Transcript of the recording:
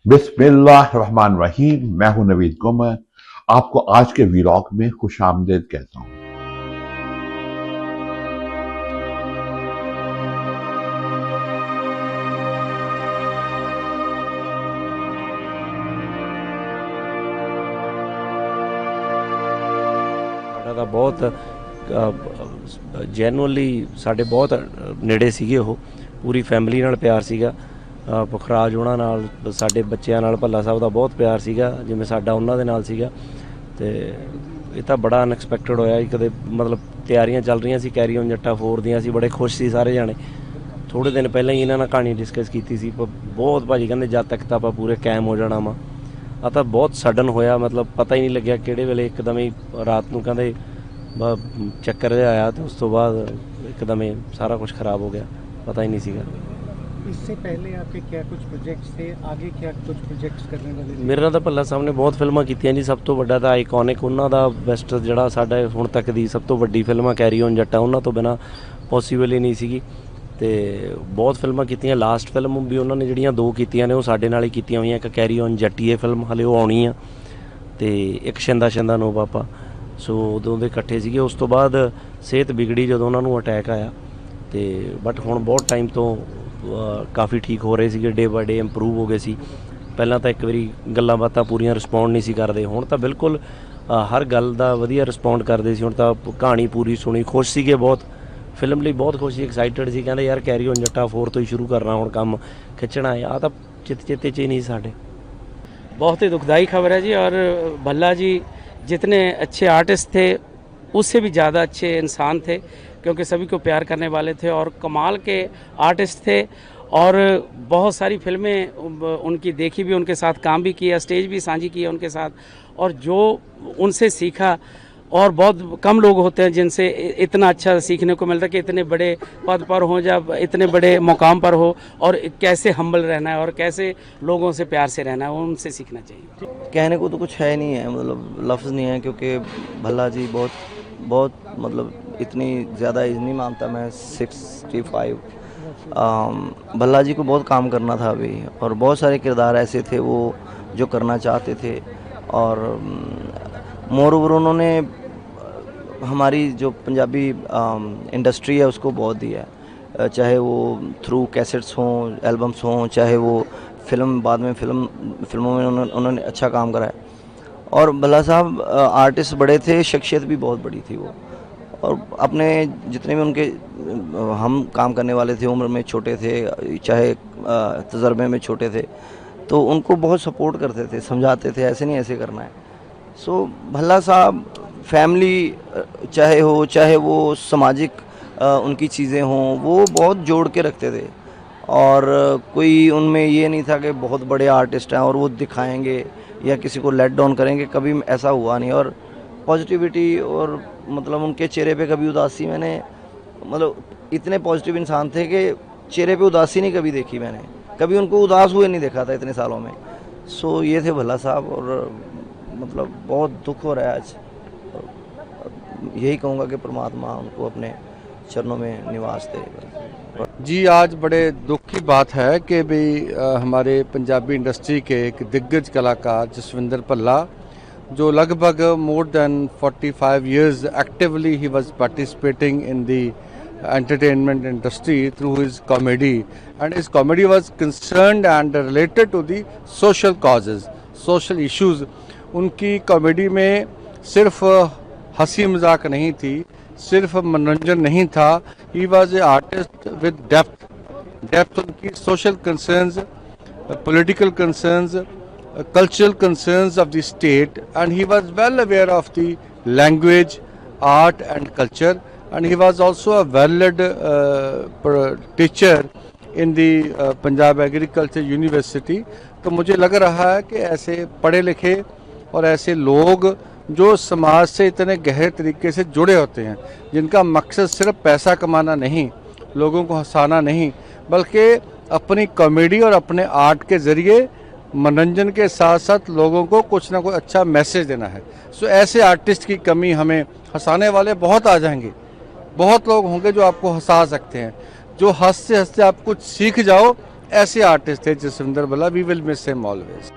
बिस्मिल्लाहिर्रहमानिर्रहीम। मैं हूं नवीद गुमर। आपको आज के वीलॉग में खुशामदीद कहता हूं। ਸਾਡਾ ਤਾਂ ਬਹੁਤ ਜੈਨੂਅਲੀ ਸਾਡੇ ਬਹੁਤ ਨੇੜੇ ਸੀਗੇ। ਉਹ ਪੂਰੀ ਫੈਮਿਲੀ ਨਾਲ ਪਿਆਰ ਸੀਗਾ। ਪੁਖਰਾਜ ਉਹਨਾਂ ਨਾਲ, ਸਾਡੇ ਬੱਚਿਆਂ ਨਾਲ ਭੱਲਾ ਸਾਹਿਬ ਦਾ ਬਹੁਤ ਪਿਆਰ ਸੀਗਾ, ਜਿਵੇਂ ਸਾਡਾ ਉਹਨਾਂ ਦੇ ਨਾਲ ਸੀਗਾ। ਅਤੇ ਇਹ ਤਾਂ ਬੜਾ ਅਨਐਕਸਪੈਕਟਡ ਹੋਇਆ ਜੀ। ਕਦੇ ਮਤਲਬ ਤਿਆਰੀਆਂ ਚੱਲ ਰਹੀਆਂ ਸੀ ਕੈਰੀ ਔਨ ਜੱਟਾ 4 ਦੀਆਂ, ਅਸੀਂ ਬੜੇ ਖੁਸ਼ ਸੀ ਸਾਰੇ ਜਾਣੇ। ਥੋੜ੍ਹੇ ਦਿਨ ਪਹਿਲਾਂ ਹੀ ਇਹਨਾਂ ਨਾਲ ਕਹਾਣੀ ਡਿਸਕਸ ਕੀਤੀ ਸੀ, ਬਹੁਤ ਭਾਜੀ ਕਹਿੰਦੇ ਜਦ ਤੱਕ ਤਾਂ ਆਪਾਂ ਪੂਰੇ ਕਾਇਮ ਹੋ ਜਾਣਾ ਵਾ। ਆ ਤਾਂ ਬਹੁਤ ਸਡਨ ਹੋਇਆ, ਮਤਲਬ ਪਤਾ ਹੀ ਨਹੀਂ ਲੱਗਿਆ ਕਿਹੜੇ ਵੇਲੇ ਇੱਕਦਮ ਹੀ ਰਾਤ ਨੂੰ ਕਹਿੰਦੇ ਚੱਕਰ ਜਿਹਾ ਆਇਆ, ਅਤੇ ਉਸ ਤੋਂ ਬਾਅਦ ਇੱਕਦਮ ਹੀ ਸਾਰਾ ਕੁਝ ਖਰਾਬ ਹੋ ਗਿਆ, ਪਤਾ ही नहीं ਸੀਗਾ। इससे पहले आपके क्या कुछ प्रोजेक्ट्स थे, आगे क्या कुछ प्रोजेक्ट्स करने वाले थे? ਮੇਰੇ ਨਾਲ ਤਾਂ ਭੱਲਾ ਸਾਹਿਬ ਨੇ ਬਹੁਤ ਫਿਲਮਾਂ ਕੀਤੀਆਂ ਜੀ। ਸਭ ਤੋਂ ਵੱਡਾ ਤਾਂ ਆਈਕੋਨਿਕ ਉਹਨਾਂ ਦਾ ਬੈਸਟ, ਜਿਹੜਾ ਸਾਡਾ ਹੁਣ ਤੱਕ ਦੀ ਸਭ ਤੋਂ ਵੱਡੀ ਫਿਲਮ ਆ ਕੈਰੀ ਔਨ ਜੱਟਾ, ਉਹਨਾਂ ਤੋਂ ਬਿਨਾਂ ਪੋਸੀਬਲ ਹੀ ਨਹੀਂ ਸੀਗੀ। ਅਤੇ ਬਹੁਤ ਫਿਲਮਾਂ ਕੀਤੀਆਂ। ਲਾਸਟ ਫਿਲਮ ਵੀ ਉਹਨਾਂ ਨੇ ਜਿਹੜੀਆਂ 2 ਕੀਤੀਆਂ ਨੇ ਉਹ ਸਾਡੇ ਨਾਲ ਹੀ ਕੀਤੀਆਂ ਹੋਈਆਂ। ਇੱਕ ਕੈਰੀ ਔਨ ਜੱਟੀਏ ਫਿਲਮ ਹਲੇ ਉਹ ਆਉਣੀ ਆ, ਅਤੇ ਇੱਕ ਸ਼ਿੰਦਾ ਸ਼ਿੰਦਾ ਨੋ ਪਾਪਾ। ਸੋ ਉਦੋਂ ਦੇ ਇਕੱਠੇ ਸੀਗੇ। ਉਸ ਤੋਂ ਬਾਅਦ ਸਿਹਤ ਵਿਗੜੀ ਜਦੋਂ ਉਹਨਾਂ ਨੂੰ ਅਟੈਕ ਆਇਆ, ਅਤੇ ਬਟ ਹੁਣ ਬਹੁਤ ਟਾਈਮ ਤੋਂ ਕਾਫੀ ਠੀਕ ਹੋ ਰਹੇ ਸੀਗੇ, ਡੇ ਬਾਏ ਡੇ ਇੰਪਰੂਵ ਹੋ ਗਏ ਸੀ। ਪਹਿਲਾਂ ਤਾਂ ਇੱਕ ਵਾਰੀ ਗੱਲਾਂ ਬਾਤਾਂ ਪੂਰੀਆਂ ਰਿਸਪੌਂਡ ਨਹੀਂ ਸੀ ਕਰਦੇ, ਹੁਣ ਤਾਂ ਬਿਲਕੁਲ ਹਰ ਗੱਲ ਦਾ ਵਧੀਆ ਰਿਸਪੌਂਡ ਕਰਦੇ ਸੀ। ਹੁਣ ਤਾਂ ਕਹਾਣੀ ਪੂਰੀ ਸੁਣੀ, ਖੁਸ਼ ਸੀਗੇ ਬਹੁਤ, ਫਿਲਮ ਲਈ ਬਹੁਤ ਖੁਸ਼ ਸੀ, ਐਕਸਾਈਟਡ ਸੀ। ਕਹਿੰਦੇ ਯਾਰ ਕੈਰੀ ਔਨ ਜੱਟਾ 4 ਤੋਂ ਹੀ ਸ਼ੁਰੂ ਕਰਨਾ ਹੁਣ ਕੰਮ ਖਿੱਚਣਾ ਹੈ। ਆ ਤਾਂ ਚੇਤੇ 'ਚ ਹੀ ਨਹੀਂ ਸਾਡੇ। बहुत ही दुखदाई खबर है जी। और भल्ला जी जितने अच्छे आर्टिस्ट थे उससे भी ज़्यादा अच्छे इंसान थे, क्योंकि सभी को प्यार करने वाले थे और कमाल के आर्टिस्ट थे। और बहुत सारी फिल्में उनकी देखी भी, उनके साथ काम भी किया, स्टेज भी साझी किया उनके साथ। और जो उनसे सीखा, और बहुत कम लोग होते हैं जिनसे इतना अच्छा सीखने को मिलता है कि इतने बड़े पद पर हों, जब इतने बड़े मुकाम पर हो, और कैसे हम्बल रहना है और कैसे लोगों से प्यार से रहना है, उनसे सीखना चाहिए। कहने को तो कुछ है नहीं है, मतलब लफ्ज़ नहीं है, क्योंकि भल्ला जी बहुत मतलब इतनी ज़्यादा एज नहीं मानता मैं, 65। भल्ला जी को बहुत काम करना था अभी, और बहुत सारे किरदार ऐसे थे वो जो करना चाहते थे। और मोर ओवर उन्होंने हमारी जो पंजाबी इंडस्ट्री है उसको बहुत दिया है, चाहे वो थ्रू कैसेट्स हों, एल्बम्स हों, चाहे वो फिल्म, बाद में फिल्मों में उन्होंने अच्छा काम करा है। और भल्ला साहब आर्टिस्ट बड़े थे, शख्सियत भी बहुत बड़ी थी वो। और अपने जितने भी उनके हम काम करने वाले थे, उम्र में छोटे थे, चाहे तजर्बे में छोटे थे, तो उनको बहुत सपोर्ट करते थे, समझाते थे ऐसे नहीं ऐसे करना है। सो भल्ला साहब फैमिली चाहे वो सामाजिक उनकी चीज़ें हों, वो बहुत जोड़ के रखते थे। और कोई उनमें ये नहीं था कि बहुत बड़े आर्टिस्ट हैं और वो दिखाएंगे या किसी को लेट डाउन करेंगे, कभी ऐसा हुआ नहीं। और पॉजिटिविटी, और मतलब उनके चेहरे पे कभी उदासी मैंने, मतलब इतने पॉजिटिव इंसान थे कि चेहरे पे उदासी नहीं कभी देखी मैंने, कभी उनको उदास हुए नहीं देखा था इतने सालों में। सो ये थे भल्ला साहब, और मतलब बहुत दुख हो रहा है आज। यही कहूँगा कि परमात्मा उनको अपने चरणों में निवास दे। जी, आज बड़े दुख की बात है कि भाई हमारे पंजाबी इंडस्ट्री के एक दिग्गज कलाकार जसविंदर भल्ला, जो लगभग more than 45 years actively he was participating in the entertainment industry through his comedy, and his comedy was concerned and related to the social causes, social issues. उनकी कॉमेडी में सिर्फ हंसी मजाक नहीं थी, सिर्फ मनोरंजन नहीं था। He was a artist with depth उनकी social concerns, political concerns, cultural concerns of the state, and he was well aware of the language, art and culture, and he was also a well-led teacher in the Punjab Agriculture University. तो मुझे लग रहा है कि ऐसे पढ़े लिखे और ऐसे लोग जो समाज से इतने गहरे तरीके से जुड़े होते हैं, जिनका मकसद सिर्फ पैसा कमाना नहीं, लोगों को हंसाना नहीं, बल्कि अपनी कॉमेडी और अपने आर्ट के ज़रिए मनोरंजन के साथ साथ लोगों को कुछ ना कुछ अच्छा मैसेज देना है। सो ऐसे आर्टिस्ट की कमी, हमें हंसाने वाले बहुत आ जाएंगे, बहुत लोग होंगे जो आपको हंसा सकते हैं, जो हंसते हंसते आप कुछ सीख जाओ, ऐसे आर्टिस्ट थे Jaswinder Bhalla, we will miss him always.